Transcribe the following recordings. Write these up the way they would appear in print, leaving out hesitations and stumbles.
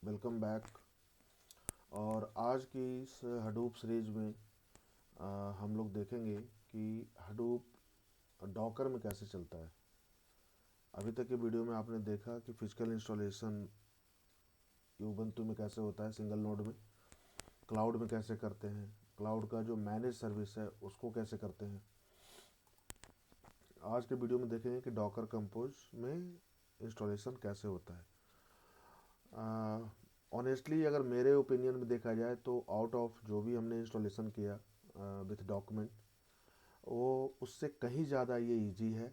Welcome back. और आज की इस हडूप सीरीज में हम लोग देखेंगे कि हडूप डॉकर में कैसे चलता है। अभी तक के वीडियो में आपने देखा कि फिजिकल इंस्टॉलेशन यूबंतु में कैसे होता है, सिंगल नोड में, क्लाउड में कैसे करते हैं, क्लाउड का जो मैनेज सर्विस है उसको कैसे करते हैं। आज के वीडियो में देखेंगे कि डॉकर कंपोज में इंस्टॉलेशन कैसे होता है। ऑनेस्टली अगर मेरे ओपिनियन में देखा जाए तो आउट ऑफ जो भी हमने इंस्टॉलेशन किया विथ डॉक्यूमेंट, वो उससे कहीं ज़्यादा ये इजी है।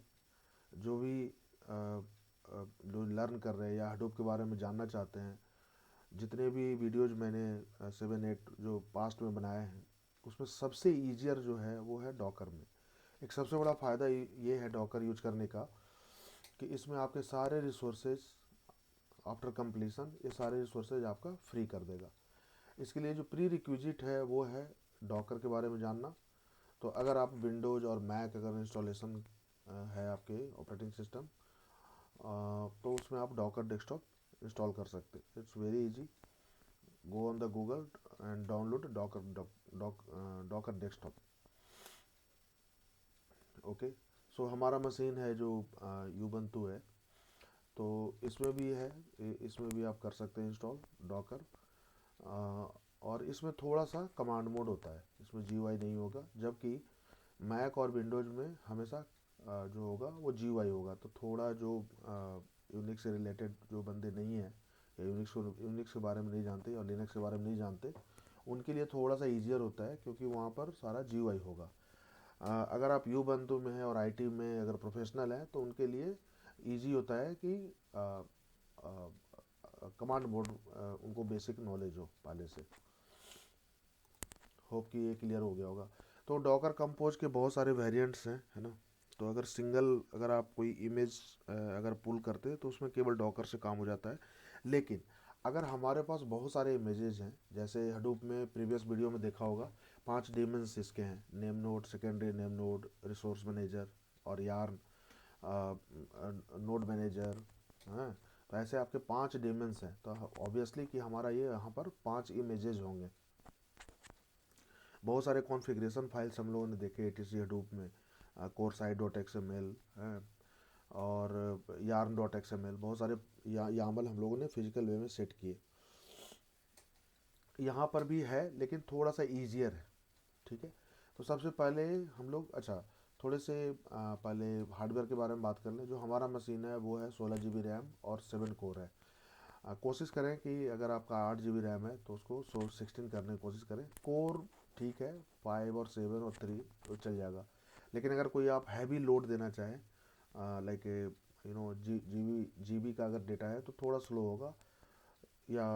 जो भी जो लर्न कर रहे हैं या हडूप के बारे में जानना चाहते हैं, जितने भी वीडियोज मैंने 7-8 जो पास्ट में बनाए हैं, उसमें सबसे ईजियर जो है वो है डॉकर में। एक सबसे बड़ा फ़ायदा ये है डॉकर यूज करने का कि इसमें आपके सारे रिसोर्सेज आफ्टर कंप्लीसन, ये सारे रिसोर्सेज आपका फ्री कर देगा। इसके लिए जो प्री रिक्विजिट है वो है डॉकर के बारे में जानना। तो अगर आप विंडोज़ और मैक अगर इंस्टॉलेशन है आपके ऑपरेटिंग सिस्टम, तो उसमें आप डॉकर डेस्कटॉप इंस्टॉल कर सकते हैं। It's very easy. Go on the Google and download Docker desktop. Okay. So हमारा मशीन है जो यूबंतु है, तो इसमें भी है, इसमें भी आप कर सकते हैं इंस्टॉल डॉकर। और इसमें थोड़ा सा कमांड मोड होता है, इसमें जीयूआई नहीं होगा, जबकि मैक और विंडोज़ में हमेशा जो होगा वो जीयूआई होगा। तो थोड़ा जो यूनिक्स से रिलेटेड जो बंदे नहीं हैं या यूनिक्स के बारे में नहीं जानते और लिनक्स के बारे में नहीं जानते, उनके लिए थोड़ा सा ईजियर होता है क्योंकि वहाँ पर सारा जीयूआई होगा। अगर आप यूबंतु में हैं और आईटी में अगर प्रोफेशनल हैं तो उनके लिए ईजी होता है कि कमांड मोड उनको बेसिक नॉलेज हो पहले से। होप कि ये क्लियर हो गया होगा। तो डॉकर कंपोज के बहुत सारे वेरिएंट्स हैं, है ना। तो अगर अगर आप कोई इमेज अगर पुल करते हैं तो उसमें केवल डॉकर से काम हो जाता है। लेकिन अगर हमारे पास बहुत सारे इमेजेस हैं, जैसे हडूप में प्रीवियस वीडियो में देखा होगा 5 डिमेंस इसके हैं, name node, secondary name node, resource manager और यार्न नोड मैनेजर। हाँ, तो ऐसे आपके 5 डिमेंस हैं। तो ऑब्वियसली कि हमारा ये यहाँ पर 5 इमेजेस होंगे। बहुत सारे कॉन्फ़िगरेशन फाइल्स हम लोगों ने देखे एटीसी हडूप में, core site dot X M L है और yarn dot X M L, बहुत सारे यामल हम लोगों ने फिजिकल वे में सेट किए। यहाँ पर भी है लेकिन थोड़ा सा ईजियर है। ठीक है। तो सबसे पहले हम लोग थोड़े से पहले हार्डवेयर के बारे में बात कर लें। जो हमारा मशीन है वो है 16 GB रैम और 7 कोर है। कोशिश करें कि अगर आपका 8 GB रैम है तो उसको 16 करने की कोशिश करें। कोर ठीक है, 5 और 7 और 3 तो चल जाएगा। लेकिन अगर कोई आप हैवी लोड देना चाहें, लाइक जीबी का अगर डेटा है तो थोड़ा स्लो होगा, या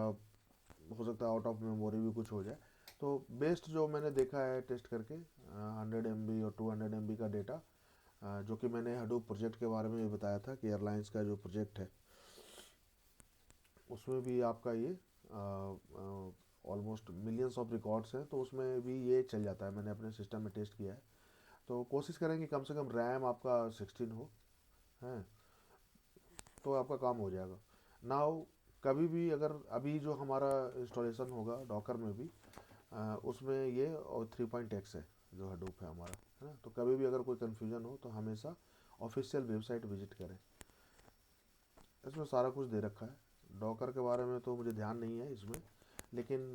हो सकता है आउट ऑफ मेमोरी भी कुछ हो जाए। तो बेस्ट जो मैंने देखा है टेस्ट करके, 100 MB और 200 MB का डेटा, जो कि मैंने हडूप प्रोजेक्ट के बारे में भी बताया था कि एयरलाइंस का जो प्रोजेक्ट है उसमें भी आपका ये ऑलमोस्ट मिलियंस ऑफ रिकॉर्ड्स हैं, तो उसमें भी ये चल जाता है। मैंने अपने सिस्टम में टेस्ट किया है। तो कोशिश करें कि कम से कम रैम आपका 16 हो, है, तो आपका काम हो जाएगा। नाउ कभी भी अगर अभी जो हमारा इंस्टॉलेशन होगा डॉकर में भी, उसमें ये और 3.x है जो हडूप है हमारा, है ना। तो कभी भी अगर कोई कन्फ्यूजन हो तो हमेशा ऑफिशियल वेबसाइट विजिट करें, इसमें सारा कुछ दे रखा है। डॉकर के बारे में तो मुझे ध्यान नहीं है इसमें, लेकिन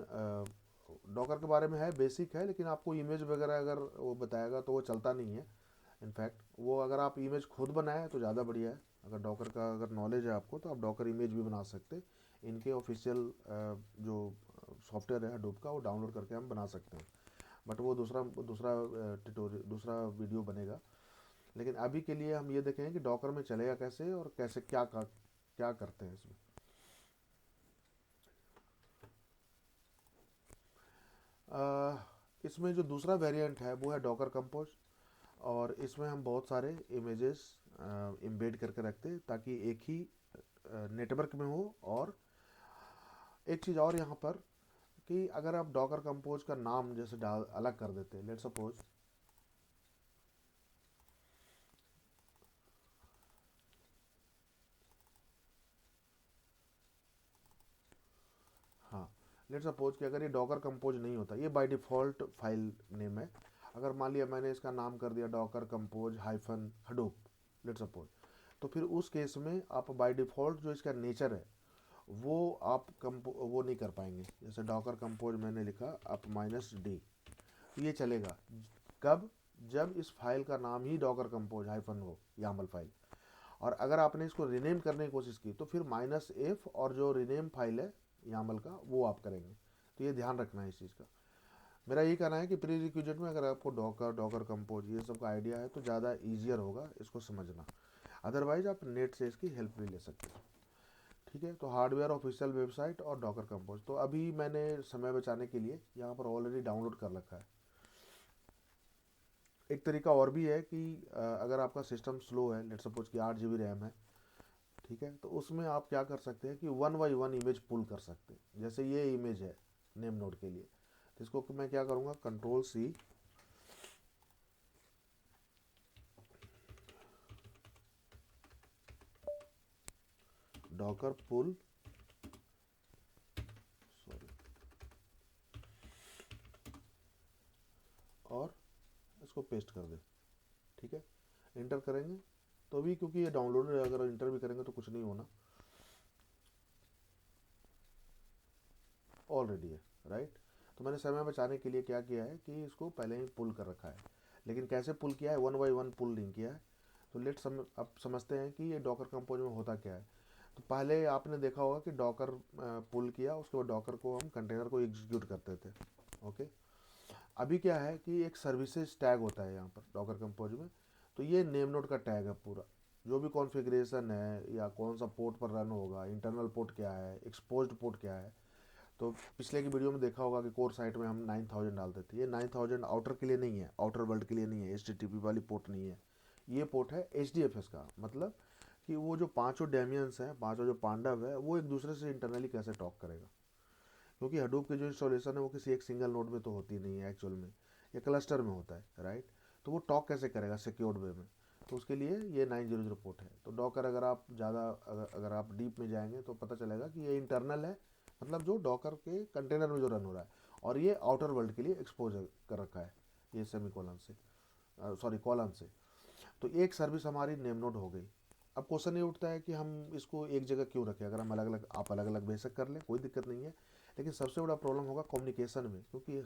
डॉकर के बारे में है, बेसिक है, लेकिन आपको इमेज वगैरह अगर वो बताएगा तो वो चलता नहीं है। इनफैक्ट वो अगर आप इमेज खुद बनाए तो ज़्यादा बढ़िया है। अगर डॉकर का अगर नॉलेज है आपको तो आप डॉकर इमेज भी बना सकते हैं। इनके ऑफिशियल जो सॉफ्टवेयर है हडूप का, वो डाउनलोड करके हम बना सकते हैं। बट वो दूसरा दूसरा ट्यूटोरियल, दूसरा वीडियो बनेगा। लेकिन अभी के लिए हम ये देखेंगे कि डॉकर में चलेगा कैसे और कैसे क्या करते हैं इसमें। इसमें जो दूसरा वेरिएंट है वो है डॉकर कंपोज, और इसमें हम बहुत सारे इमेजेस एम्बेड करके रखते हैं ताकि एक ही नेटवर्क में हो। और एक चीज़ और यहाँ पर कि अगर आप डॉकर कंपोज का नाम जैसे डाल अलग कर देते हैं, लेट सपोज लेट्स सपोज कि अगर ये डॉकर कंपोज नहीं होता, ये बाय डिफ़ॉल्ट फाइल नेम है, अगर मान लिया मैंने इसका नाम कर दिया Docker compose hyphen Hadoop, let's suppose, तो फिर उस केस में आप बाय डिफ़ॉल्ट जो इसका नेचर है वो आप वो नहीं कर पाएंगे। जैसे डॉकर कंपोज मैंने लिखा आप -d, तो ये चलेगा कब, जब इस फाइल का नाम ही डॉकर कंपोज हाइफन हो, यामल फाइल। और अगर आपने इसको रिनेम करने की कोशिश की तो फिर -f और जो रिनेम फाइल है यामल का वो आप करेंगे। तो ये ध्यान रखना है इस चीज़ का। मेरा यही कहना है कि प्री रिक्विजिट में अगर आपको डॉकर डॉकर कंपोज ये सब का आइडिया है तो ज़्यादा ईजियर होगा इसको समझना, अदरवाइज आप नेट से इसकी हेल्प भी ले सकते हो। ठीक है, तो हार्डवेयर ऑफिशियल वेबसाइट और डॉकर कंपोज, तो अभी मैंने समय बचाने के लिए यहाँ पर ऑलरेडी डाउनलोड कर रखा है। एक तरीका और भी है कि अगर आपका सिस्टम स्लो है, लेट सपोज कि 8 GB रैम है, ठीक है, तो उसमें आप क्या कर सकते हैं कि 1 by 1 इमेज पुल कर सकते हैं। जैसे ये इमेज है नेम नोड के लिए, तो इसको मैं क्या करूँगा, Ctrl+C, डॉकर पुल, सॉरी, और इसको पेस्ट कर दें। ठीक है, इंटर करेंगे तो भी, क्योंकि ये डाउनलोड है, अगर इंटर भी करेंगे तो कुछ नहीं होना, ऑलरेडी है, राइट। तो मैंने समय बचाने के लिए क्या किया है कि इसको पहले ही पुल कर रखा है, लेकिन कैसे पुल किया है, 1 by 1 पुल नहीं किया है। तो अब समझते हैं कि ये डॉकर कंपोज में होता क्या है। तो पहले आपने देखा होगा कि डॉकर पुल किया, उसके बाद डॉकर को हम कंटेनर को एग्जीक्यूट करते थे। ओके, अभी क्या है कि एक सर्विसेज टैग होता है यहाँ पर डॉकर कंपोज में, तो ये नेम नोड का टैग है पूरा, जो भी कॉन्फ़िगरेशन है या कौन सा पोर्ट पर रन होगा, इंटरनल पोर्ट क्या है, एक्सपोज्ड पोर्ट क्या है। तो पिछले की वीडियो में देखा होगा कि कोर साइट में हम 9000 डालते थे, ये 9000 आउटर के लिए नहीं है, आउटर वर्ल्ड के लिए नहीं है, HTTP वाली पोर्ट नहीं है, ये पोर्ट है HDFS का। मतलब कि वो जो पांचों डेमियंस हैं, पांचों जो पांडव है, वो एक दूसरे से इंटरनली कैसे टॉक करेगा, क्योंकि हडूप की जो इंस्टॉलेशन है वो किसी एक सिंगल नोड में तो होती नहीं है एक्चुअल में, ये क्लस्टर में होता है, राइट। तो वो टॉक कैसे करेगा सिक्योर्ड वे में, तो उसके लिए ये 900 पोर्ट है। तो डॉकर अगर आप ज़्यादा अगर आप डीप में जाएंगे तो पता चलेगा कि ये इंटरनल है, मतलब जो डॉकर के कंटेनर में जो रन हो रहा है, और ये आउटर वर्ल्ड के लिए एक्सपोज कर रखा है ये सेमी कॉलन से, सॉरी कॉलन से। तो एक सर्विस हमारी नेम नोड हो गई। अब क्वेश्चन ये उठता है कि हम इसको एक जगह क्यों रखें, अगर हम अलग अलग, आप अलग अलग बेशक कर लें, कोई दिक्कत नहीं है, लेकिन सबसे बड़ा प्रॉब्लम होगा कम्युनिकेशन में, क्योंकि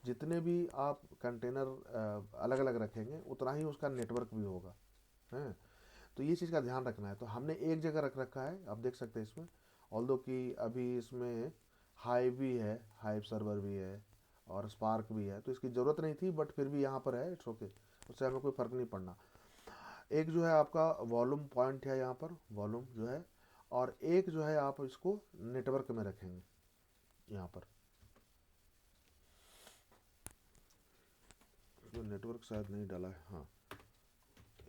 जितने भी आप कंटेनर अलग अलग रखेंगे उतना ही उसका नेटवर्क भी होगा, हैं। तो ये चीज़ का ध्यान रखना है। तो हमने एक जगह रख रखा है, आप देख सकते हैं इसमें, ऑल्दो कि अभी इसमें हाइव भी है, हाइव सर्वर भी है और स्पार्क भी है, तो इसकी ज़रूरत नहीं थी, बट फिर भी यहाँ पर है, इट्स ओके, उससे हमें कोई फ़र्क नहीं पड़ना। एक जो है आपका वॉल्यूम पॉइंट है यहाँ पर, वॉल्यूम जो है, और एक जो है आप इसको नेटवर्क में रखेंगे यहाँ पर, जो नेटवर्क शायद नहीं डाला है, हाँ,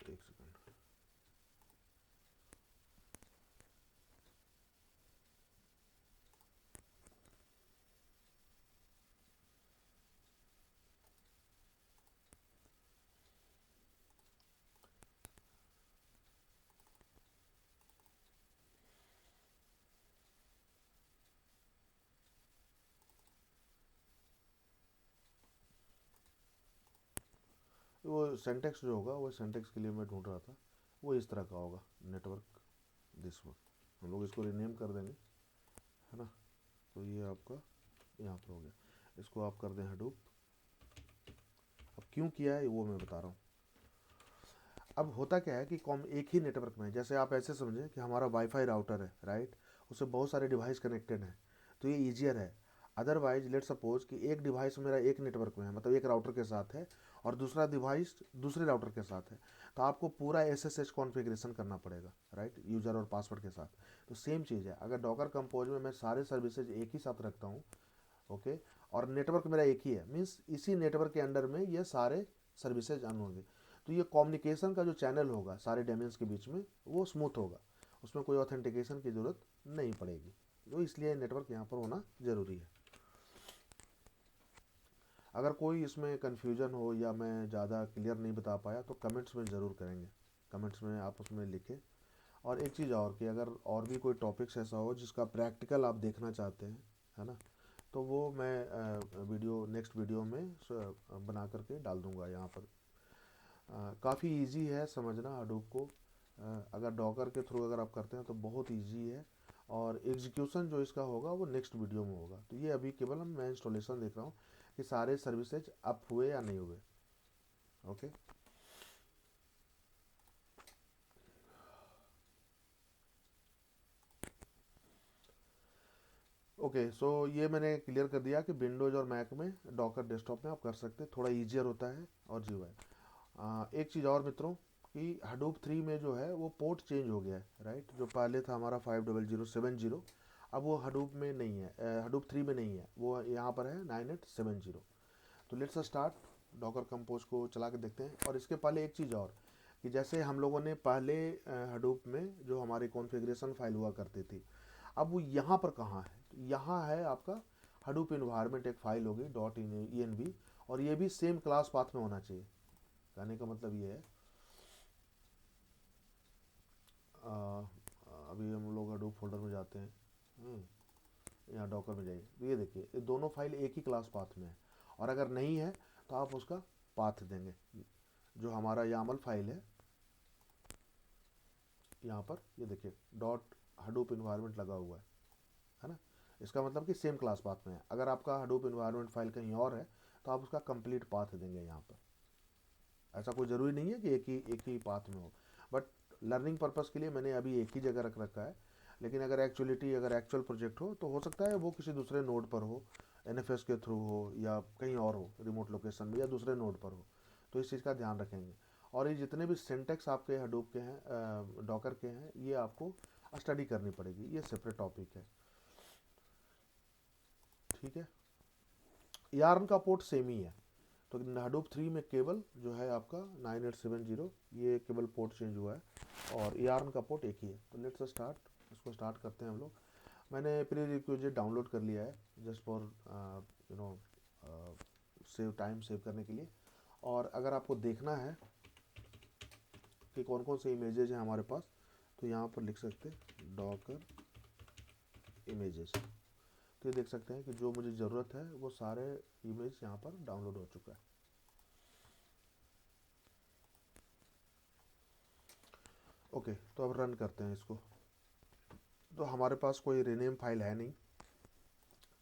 एक सेकंड। वो सेंटेक्स जो होगा, वो सेंटेक्स के लिए मैं ढूंढ रहा था, वो इस तरह का होगा, नेटवर्क दिस वन, हम लोग इसको रीनेम कर देंगे, है ना। तो ये आपका यहाँ पर हो गया, इसको आप कर दें हडूप। अब क्यों किया है वो मैं बता रहा हूँ। अब होता क्या है कि कॉम एक ही नेटवर्क में है, जैसे आप ऐसे समझें कि हमारा वाईफाई राउटर है, राइट, उससे बहुत सारे डिवाइस कनेक्टेड हैं, तो ये ईजियर है। अदरवाइज लेट सपोज कि एक डिवाइस मेरा एक नेटवर्क में है, मतलब एक राउटर के साथ है, और दूसरा डिवाइस दूसरे राउटर के साथ है, तो आपको पूरा SSH कॉन्फ़िगरेशन करना पड़ेगा, राइट, यूज़र और पासवर्ड के साथ। तो सेम चीज़ है, अगर डॉकर कंपोज में मैं सारे सर्विसेज एक ही साथ रखता हूँ, ओके, और नेटवर्क मेरा एक ही है, मीन्स इसी नेटवर्क के अंडर में ये सारे सर्विसेज ऑन होंगे, तो ये कम्युनिकेशन का जो चैनल होगा सारे डोमेन्स के बीच में वो स्मूथ होगा, उसमें कोई ऑथेंटिकेशन की ज़रूरत नहीं पड़ेगी। तो इसलिए नेटवर्क यहाँ पर होना ज़रूरी है। अगर कोई इसमें कन्फ्यूजन हो या मैं ज़्यादा क्लियर नहीं बता पाया तो कमेंट्स में ज़रूर करेंगे, कमेंट्स में आप उसमें लिखें। और एक चीज़ और कि अगर और भी कोई टॉपिक्स ऐसा हो जिसका प्रैक्टिकल आप देखना चाहते हैं, है ना, तो वो मैं वीडियो नेक्स्ट वीडियो में बना करके डाल दूंगा यहाँ पर। काफ़ी इजी है समझना हडूप को। अगर डॉकर के थ्रू अगर आप करते हैं तो बहुत इजी है, और एग्जीक्यूशन जो इसका होगा वो नेक्स्ट वीडियो में होगा। तो ये अभी केवल मैं इंस्टॉलेशन देख रहा हूँ कि सारे सर्विसेज अप हुए या नहीं हुए। ओके ओके सो ये मैंने क्लियर कर दिया कि विंडोज़ और मैक में डॉकर डेस्कटॉप में आप कर सकते हैं, थोड़ा ईजियर होता है। और जीवाई एक चीज़ और मित्रों कि हडूप 3 में जो है वो पोर्ट चेंज हो गया है, राइट। जो पहले था हमारा 50070, अब वो हडूप में नहीं है, हडूप 3 में नहीं है, वो यहाँ पर है 9870। तो लेट्स स्टार्ट डॉकर कंपोज को चला के देखते हैं। और इसके पहले एक चीज़ और कि जैसे हम लोगों ने पहले हडूप में जो हमारी कॉन्फ़िगरेशन फाइल हुआ करती थी, अब वो यहाँ पर कहाँ है? तो यहाँ है आपका हडूप इन्वायरमेंट, एक फाइल होगी .env, और ये भी सेम क्लास पाथ में होना चाहिए। कहने का मतलब ये है अभी हम लोग हडूप फोल्डर में जाते हैं, यहाँ डॉकर में जाइए, तो ये देखिए ये दोनों फाइल एक ही क्लास पाथ में है। और अगर नहीं है तो आप उसका पाथ देंगे। जो हमारा यामल फाइल है यहाँ पर, ये देखिए डॉट हडूप इन्वायरमेंट लगा हुआ है ना। इसका मतलब कि सेम क्लास पाथ में है। अगर आपका हडूप इन्वायरमेंट फाइल कहीं और है तो आप उसका कंप्लीट पाथ देंगे यहाँ पर। ऐसा कोई ज़रूरी नहीं है कि एक ही पाथ में हो, बट लर्निंग पर्पस के लिए मैंने अभी एक ही जगह रख रखा है। लेकिन अगर एक्चुअल प्रोजेक्ट हो तो हो सकता है वो किसी दूसरे नोड पर हो, एनएफएस के थ्रू हो या कहीं और हो, रिमोट लोकेशन में या दूसरे नोड पर हो। तो इस चीज़ का ध्यान रखेंगे। और ये जितने भी सिंटेक्स आपके हडूप के हैं, डॉकर के हैं, ये आपको स्टडी करनी पड़ेगी, ये सेपरेट टॉपिक है, ठीक है। यार्न का पोर्ट सेम ही है। तो हडूप 3 में केवल जो है आपका 9870, ये केवल पोर्ट चेंज हुआ है, और यार्न का पोर्ट एक ही है। तो लेट्स स्टार्ट, इसको स्टार्ट करते हैं हम लोग। मैंने प्री रिक्विजिट डाउनलोड कर लिया है just for you know save time, save करने के लिए। और अगर आपको देखना है कि कौन कौन से इमेजेज हैं हमारे पास, तो यहाँ पर लिख सकते हैं डॉकर इमेजेस। तो ये देख सकते हैं कि जो मुझे ज़रूरत है वो सारे इमेज यहाँ पर डाउनलोड हो चुका है। ओके तो अब रन करते हैं इसको। तो हमारे पास कोई रीनेम फाइल है नहीं,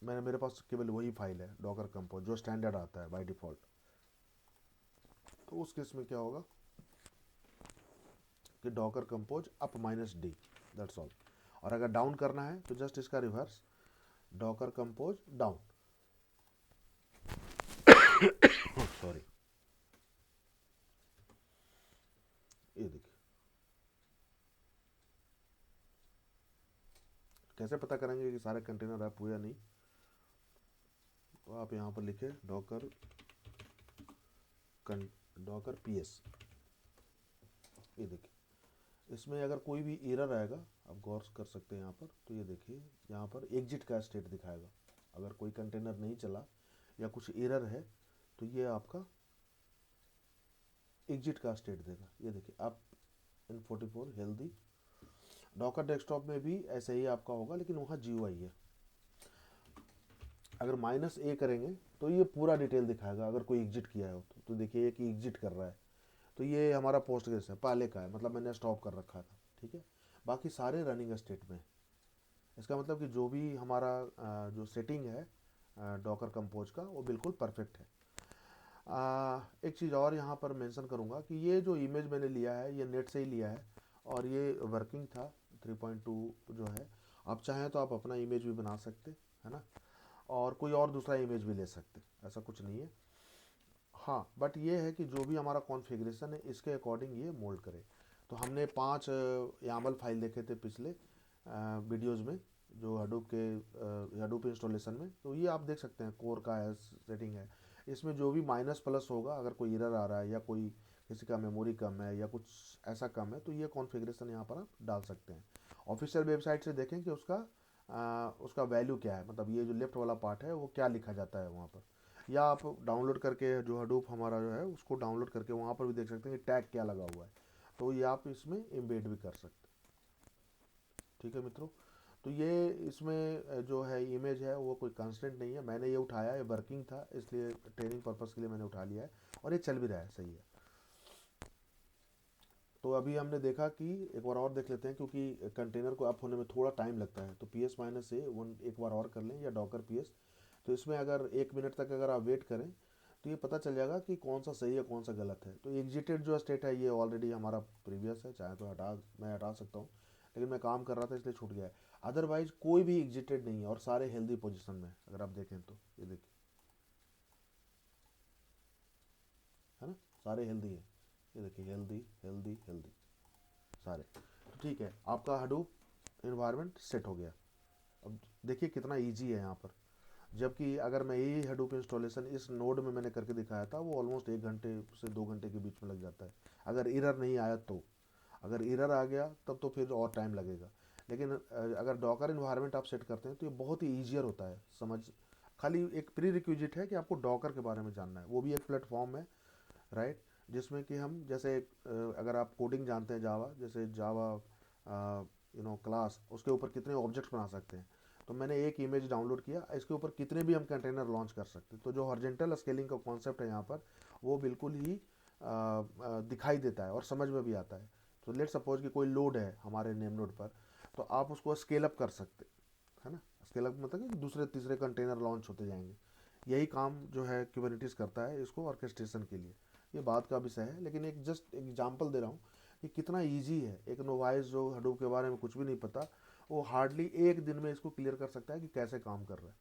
मेरे पास केवल वही फाइल है डॉकर कंपोज जो स्टैंडर्ड आता है बाय डिफ़ॉल्ट। तो उस केस में क्या होगा कि Docker compose up -d, that's all. और अगर डाउन करना है तो जस्ट इसका reverse, Docker compose down. Sorry, ये देखिए। कैसे पता करेंगे कि सारे कंटेनर ऐप हुए या नहीं? तो आप यहाँ पर लिखे डॉकर पीएस, ये देखिए। इसमें अगर कोई भी एरर आएगा, आप गौर कर सकते हैं यहाँ पर, तो ये देखिए यहाँ पर एग्जिट का स्टेट दिखाएगा। अगर कोई कंटेनर नहीं चला या कुछ एरर है तो ये आपका एग्जिट का स्टेट देगा। ये देखिए आप इन 44 हेल्दी। डॉकर डेस्कटॉप में भी ऐसे ही आपका होगा, लेकिन वहाँ GUI है। अगर -a करेंगे तो ये पूरा डिटेल दिखाएगा। अगर कोई एग्जिट किया है तो देखिए कि एग्जिट कर रहा है, तो ये हमारा पोस्टग्रेस है, पहले का है, मतलब मैंने स्टॉप कर रखा था, ठीक है। बाकी सारे रनिंग स्टेट में। इसका मतलब कि जो भी हमारा जो सेटिंग है डॉकर कंपोज का, वो बिल्कुल परफेक्ट है। एक चीज़ और यहाँ पर मेंशन करूँगा कि ये जो इमेज मैंने लिया है ये नेट से ही लिया है, और ये वर्किंग था 3.2 जो है। आप चाहें तो आप अपना इमेज भी बना सकते है ना, और कोई और दूसरा इमेज भी ले सकते, ऐसा कुछ नहीं है। हाँ, बट ये है कि जो भी हमारा कॉन्फ़िगरेशन है इसके अकॉर्डिंग ये मोल्ड करे। तो हमने 5 यामल फाइल देखे थे पिछले वीडियोज़ में, जो हडूप के हडूप इंस्टॉलेशन में। तो ये आप देख सकते हैं कोर का है, सेटिंग है। इसमें जो भी माइनस प्लस होगा, अगर कोई एरर आ रहा है या कोई किसी का मेमोरी कम है या कुछ ऐसा कम है, तो ये कॉन्फ़िगरेशन यहाँ पर आप डाल सकते हैं। ऑफिशियल वेबसाइट से देखें कि उसका वैल्यू क्या है, मतलब ये जो लेफ्ट वाला पार्ट है वो क्या लिखा जाता है वहाँ पर। या आप डाउनलोड करके जो हडूप हमारा जो है उसको डाउनलोड करके वहाँ पर भी देख सकते हैं कि टैग क्या लगा हुआ है, तो ये आप इसमें एम्बेड भी कर सकते हैं, ठीक है मित्रों। तो ये इसमें जो है इमेज है वो कोई कंस्टेंट नहीं है, मैंने ये उठाया, ये वर्किंग था इसलिए ट्रेनिंग पर्पस के लिए मैंने उठा लिया है, और ये चल भी रहा है, सही है। तो अभी हमने देखा कि एक बार और देख लेते हैं, क्योंकि कंटेनर को अप होने में थोड़ा टाइम लगता है, तो पी एस माइनस ए वन एक बार और कर लें, या डॉकर पी एस। तो इसमें अगर 1 मिनट तक अगर आप वेट करें तो ये पता चल जाएगा कि कौन सा सही है कौन सा गलत है। तो एग्जिटेड जो स्टेट है ये ऑलरेडी हमारा प्रीवियस है, चाहे तो मैं हटा सकता हूँ, लेकिन मैं काम कर रहा था इसलिए छूट गया है। अदरवाइज कोई भी एग्जिटेड नहीं है और सारे हेल्दी पोजिशन में, अगर आप देखें तो ये देखिए, है ना, सारे हेल्दी हैं, ये देखिए, हेल्दी हेल्दी हेल्दी सारे। तो ठीक है, आपका हडूप इन्वायरमेंट सेट हो गया। अब देखिए कितना इजी है यहाँ पर, जबकि अगर मैं यही हडूप इंस्टॉलेशन इस नोड में मैंने करके दिखाया था, वो ऑलमोस्ट 1 घंटे से 2 घंटे के बीच में लग जाता है, अगर एरर नहीं आया तो। अगर एरर आ गया तब तो फिर और टाइम लगेगा। लेकिन अगर डॉकर इन्वायरमेंट आप सेट करते हैं तो ये बहुत ही ईजियर होता है समझ। खाली एक प्री रिक्विजिट है कि आपको डॉकर के बारे में जानना है, वो भी एक प्लेटफॉर्म है, राइट, जिसमें कि हम जैसे अगर आप कोडिंग जानते हैं जावा, जैसे जावा क्लास, उसके ऊपर कितने ऑब्जेक्ट्स बना सकते हैं। तो मैंने एक इमेज डाउनलोड किया, इसके ऊपर कितने भी हम कंटेनर लॉन्च कर सकते हैं। तो जो हॉरिजॉन्टल स्केलिंग का कॉन्सेप्ट है यहाँ पर, वो बिल्कुल ही दिखाई देता है और समझ में भी आता है। तो लेट सपोज कि कोई लोड है हमारे नेम नोड पर, तो आप उसको स्केल अप कर सकते, है ना। स्केल अप मतलब कि दूसरे तीसरे कंटेनर लॉन्च होते जाएंगे। यही काम जो है क्यूबरनेटिस करता है इसको ऑर्केस्ट्रेशन के लिए। ये बात का विषय है, लेकिन एक जस्ट एग्जांपल दे रहा हूँ कि कितना इजी है। एक नोवाइस जो हडूप के बारे में कुछ भी नहीं पता, वो हार्डली 1 दिन में इसको क्लियर कर सकता है कि कैसे काम कर रहा है।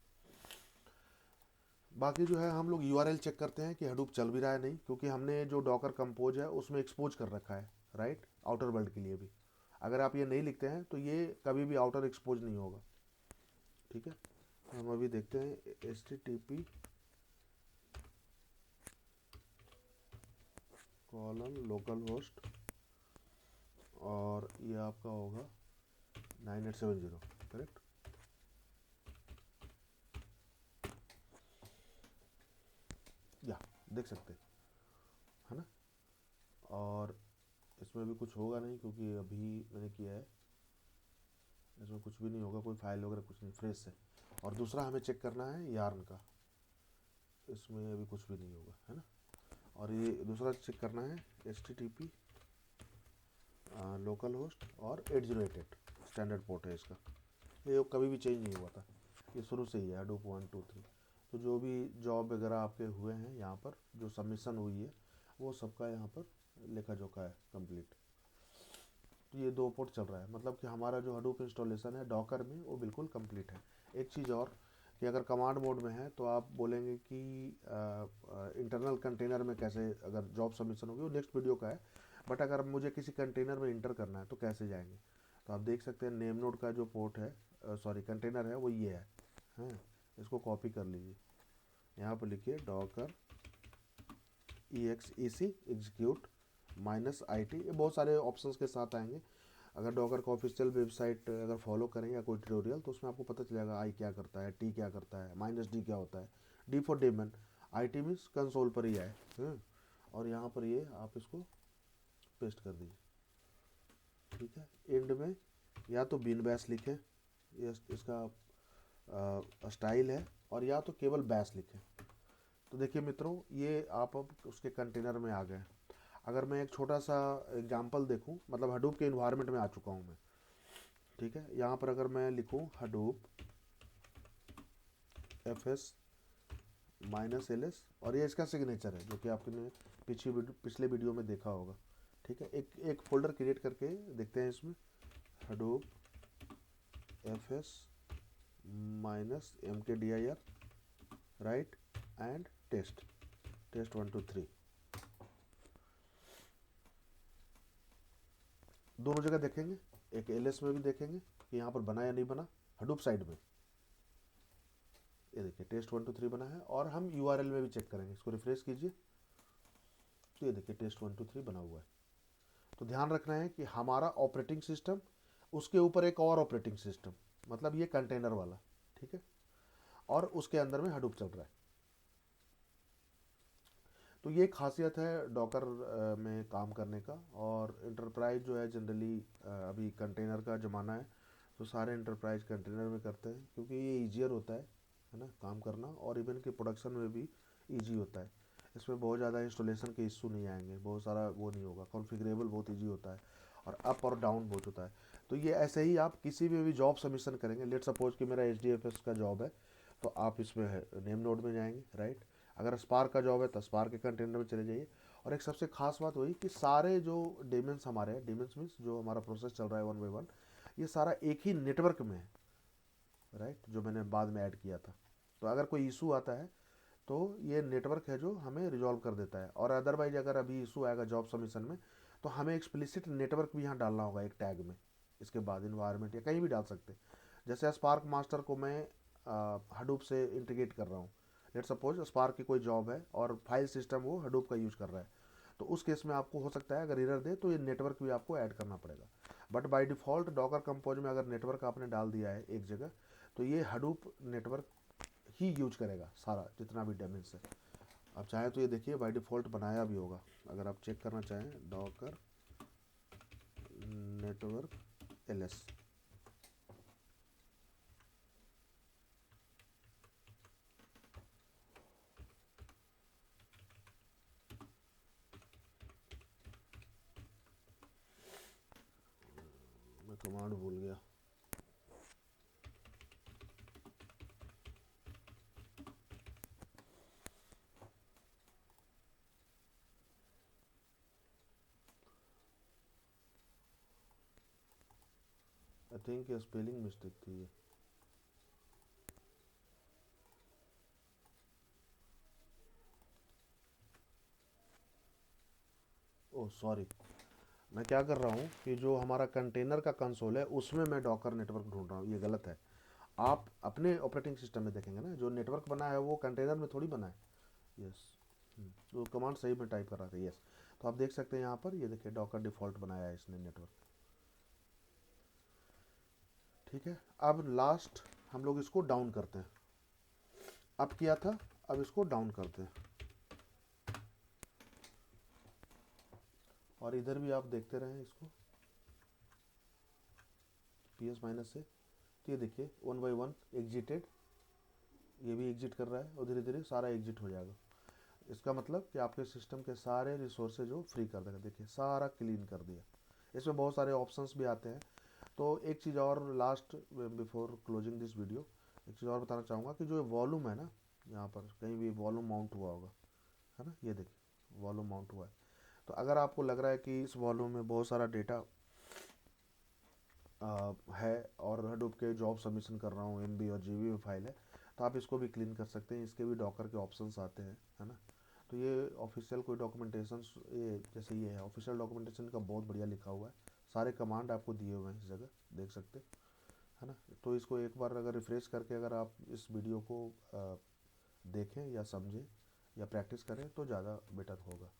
बाकी जो है हम लोग यूआरएल चेक करते हैं कि हडूप चल भी रहा है नहीं, क्योंकि हमने जो डॉकर कंपोज है उसमें एक्सपोज कर रखा है, राइट, आउटर वर्ल्ड के लिए भी। अगर आप ये नहीं लिखते हैं तो ये कभी भी आउटर एक्सपोज नहीं होगा, ठीक है। हम अभी देखते हैं H T T P colon local host, और ये आपका होगा 9870, करेक्ट। या देख सकते हैं, है ना। और इसमें भी कुछ होगा नहीं क्योंकि अभी मैंने किया है, इसमें कुछ भी नहीं होगा, कोई फाइल वगैरह कुछ नहीं, फ्रेश है। और दूसरा हमें चेक करना है यार्न का, इसमें अभी कुछ भी नहीं होगा, है ना। और ये दूसरा चेक करना है H T T P local host और 8088 स्टैंडर्ड पोर्ट है इसका, ये कभी भी चेंज नहीं हुआ था, ये शुरू से ही है हडूप 1 2 3। तो जो भी जॉब वगैरह आपके हुए हैं यहाँ पर, जो सबमिशन हुई है, वो सबका यहाँ पर लेखा जोखा है कंप्लीट। तो ये 2 पोर्ट चल रहा है, मतलब कि हमारा जो हडूप इंस्टॉलेशन है डॉकर में वो बिल्कुल कंप्लीट है। एक चीज़ और, कि अगर कमांड मोड में है तो आप बोलेंगे कि इंटरनल कंटेनर में कैसे, अगर जॉब सबमिशन होगी वो नेक्स्ट वीडियो का है, बट अगर मुझे किसी कंटेनर में इंटर करना है तो कैसे जाएंगे। तो आप देख सकते हैं नेम नोड का जो पोर्ट है, सॉरी कंटेनर है, वो ये है, हैं। इसको कॉपी कर लीजिए, यहाँ पर लिखिए docker E X E C execute -IT, ये बहुत सारे ऑप्शंस के साथ आएंगे। अगर डॉकर का ऑफिशियल वेबसाइट अगर फॉलो करें या कोई ट्यूटोरियल, तो उसमें आपको पता चलेगा आई क्या करता है, टी क्या करता है, -D क्या होता है, D for daemon, IT means console पर ही आए, और यहाँ पर ये आप इसको पेस्ट कर दीजिए, ठीक है। एंड में या तो बिन बैश लिखें, ये इसका स्टाइल है, और या तो केवल बैश लिखें। तो देखिए मित्रों, ये आप अब उसके कंटेनर में आ गए। अगर मैं एक छोटा सा एग्जांपल देखूं, मतलब हडूप के इन्वायरमेंट में आ चुका हूं मैं, ठीक है। यहाँ पर अगर मैं लिखूं हडूप fs -ls, और ये इसका सिग्नेचर है जो कि आपने पिछले वीडियो में देखा होगा, ठीक है। एक एक फोल्डर क्रिएट करके देखते हैं इसमें, Hadoop fs -mkdir, right, and test 1 2 3, दोनों जगह देखेंगे, एक एलएस में भी देखेंगे कि यहाँ पर बना या नहीं बना, हडूप साइड में ये देखिए टेस्ट 1 2 3 बना है। और हम यूआरएल में भी चेक करेंगे, इसको रिफ्रेश कीजिए, तो ये देखिए टेस्ट 1 2 3 बना हुआ है। तो ध्यान रखना है कि हमारा ऑपरेटिंग सिस्टम, उसके ऊपर एक और ऑपरेटिंग सिस्टम, मतलब ये कंटेनर वाला, ठीक है, और उसके अंदर में हडूप चल रहा है। तो ये खासियत है डॉकर में काम करने का। और इंटरप्राइज जो है जनरली अभी कंटेनर का ज़माना है, तो सारे एंटरप्राइज कंटेनर में करते हैं क्योंकि ये ईजियर होता है ना काम करना, और इवन के प्रोडक्शन में भी ईजी होता है। इसमें बहुत ज़्यादा इंस्टॉलेशन के इशू नहीं आएंगे, बहुत सारा वो नहीं होगा, कॉन्फ़िगरेबल बहुत ईजी होता है, और अप और डाउन बहुत होता है। तो ये ऐसे ही आप किसी में भी जॉब सबमिशन करेंगे, लेट सपोज कि मेरा HDFS का जॉब है, तो आप इसमें है नेम नोड में जाएंगे, राइट। अगर स्पार्क का जॉब है तो स्पार्क के कंटेनर में चले जाइए। और एक सबसे खास बात वही कि सारे जो डेमन्स हमारे हैं, डेमन्स मीन्स जो हमारा प्रोसेस चल रहा है 1 by 1, ये सारा एक ही नेटवर्क में है, राइट, जो मैंने बाद में ऐड किया था। तो अगर कोई इशू आता है तो ये नेटवर्क है जो हमें रिजॉल्व कर देता है। और अदरवाइज अगर अभी इशू आएगा जॉब सबमिशन में, तो हमें एक्सप्लिसिट नेटवर्क भी यहाँ डालना होगा एक टैग में, इसके बाद इन्वायरमेंट या कहीं भी डाल सकते हैं। जैसे स्पार्क मास्टर को मैं हडूप से इंटीग्रेट कर रहा हूँ, लेट सपोज स्पार्क की कोई जॉब है और फाइल सिस्टम वो हडूप का यूज़ कर रहा है, तो उस केस में आपको हो सकता है अगर एरर दे तो ये नेटवर्क भी आपको ऐड करना पड़ेगा। But by default Docker compose में अगर नेटवर्क आपने डाल दिया है एक जगह, तो ये हडूप नेटवर्क ही यूज करेगा सारा जितना भी डेमेज है। आप चाहें तो ये देखिए बाय डिफ़ॉल्ट बनाया भी होगा, अगर आप चेक करना चाहें डॉकर नेटवर्क LS। मैं कमांड भूल गया। आई थिंक ये स्पेलिंग मिस्टेक थी ये। ओह सॉरी, मैं क्या कर रहा हूँ कि जो हमारा कंटेनर का कंसोल है उसमें मैं डॉकर नेटवर्क ढूंढ रहा हूँ, ये गलत है। आप अपने ऑपरेटिंग सिस्टम में देखेंगे ना, जो नेटवर्क बना है वो कंटेनर में थोड़ी बना है। यस, तो कमांड सही में टाइप कर रहा था, यस। तो आप देख सकते हैं यहाँ पर, ये देखिए डॉकर डिफ़ॉल्ट बनाया है इसने नेटवर्क। ठीक है, अब लास्ट हम लोग इसको डाउन करते हैं। अप किया था, अब इसको डाउन करते हैं। और इधर भी आप देखते रहें इसको PS- से। तो ये देखिए 1 by 1 एग्जिटेड, ये भी एग्जिट कर रहा है और धीरे धीरे सारा एग्जिट हो जाएगा। इसका मतलब कि आपके सिस्टम के सारे रिसोर्सेज जो फ्री कर देगा, देखिए सारा क्लीन कर दिया। इसमें बहुत सारे ऑप्शंस भी आते हैं। तो एक चीज़ और last before closing this video, एक चीज़ और बताना चाहूँगा कि जो वॉल्यूम है ना, यहाँ पर कहीं भी वॉल्यूम माउंट हुआ होगा, है ना, ये देखिए वॉल्यूम माउंट हुआ है। तो अगर आपको लग रहा है कि इस वॉल्यूम में बहुत सारा डेटा है और हडूप के जॉब सबमिशन कर रहा हूँ, MB और GB में फाइल है, तो आप इसको भी क्लीन कर सकते हैं। इसके भी डॉकर के ऑप्शंस आते हैं, है ना। तो ये ऑफिशियल कोई डॉक्यूमेंटेशन, ये जैसे ये है ऑफिशियल डॉक्यूमेंटेशन का, बहुत बढ़िया लिखा हुआ है, सारे कमांड आपको दिए हुए हैं इस जगह, देख सकते है ना। तो इसको एक बार अगर रिफ्रेश करके अगर आप इस वीडियो को देखें या समझें या प्रैक्टिस करें तो ज़्यादा बेटर होगा,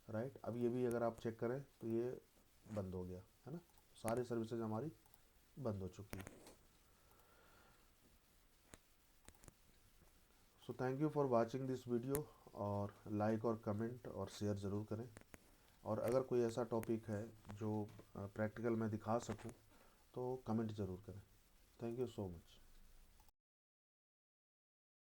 राइट। अब ये भी अगर आप चेक करें तो ये बंद हो गया, है ना, सारी सर्विसेज हमारी बंद हो चुकी है। So thank you for watching this video, और लाइक और कमेंट और शेयर ज़रूर करें। और अगर कोई ऐसा टॉपिक है जो प्रैक्टिकल में दिखा सकूं तो कमेंट ज़रूर करें। Thank you so much.